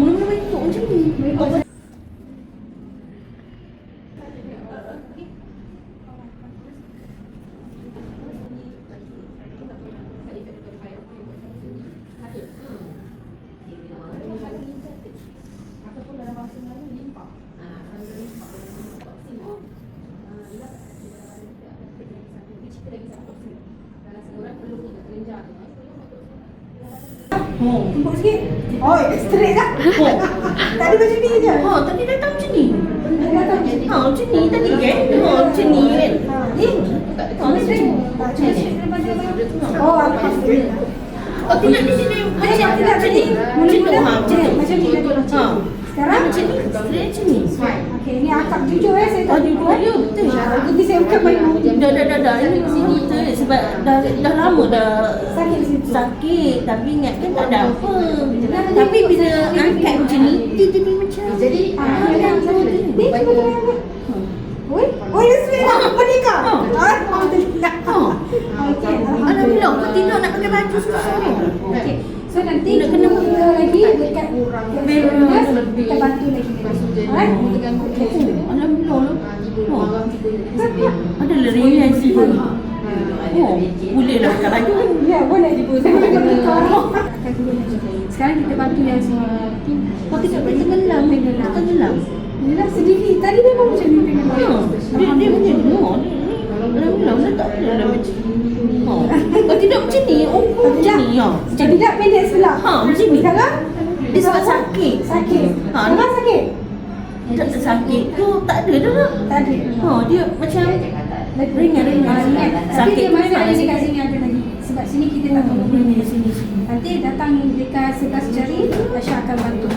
Mula-mula bentuk macam ni. Tumpuk sikit. Oh, straight dah. Tadi macam ni je. Tadi datang macam ni. Datang macam ni. Macam ni tadi kan? Macam ni kan? Ni. Oh, apa straight. Tidak di sini. Macam ni. Macam tu. Macam ni tadi. Sekarang Macam ni. Straight macam ni. okey, ni akak jujur saya tak Jujur ya, betul. Jadi saya bukan main main. Dah. Ini sini betul. Sebab dah lama dah Sakit situ. sakit. Tapi ingat kan tak ada apa. Tapi bila angkat macam ni, dia jadi macam. Jadi Ni cuba tengok apa. Oi, dia straight dah. Menikah. Alhamdulillah. Okey, Alhamdulillah, kau tidak nak pakai baju susah. Okey. So nanti Nak kita kena lagi dekat Venus, kita bantu lagi. Alright? Alhamdulillah. Ada lerian sih. Bolehlah pakai baju. Ya, boleh. Saya boleh menikah orang. Sekarang kita bantu yang sini. Kau tidak boleh tenggelam. Tenggelam. Yelah sedikit. Tadi memang macam ni tengok. Dia macam ni. Alhamdulillah, dia tak ada dah macam ni. Kau tidak macam ni. Macam ni. Jadi tak pendek sebelah. Macam ni. Sekarang? Dia sebab sakit. Sakit. Ha, Memang sakit? Tak sakit tu tak ada dah. Tak ada. Dia macam ringan. Tapi dia masih ada sikit. dekat sini ada lagi. Sebab sini kita tak tahu. Sini. Nanti datang dekat sebelah jari, Aisyah akan bantu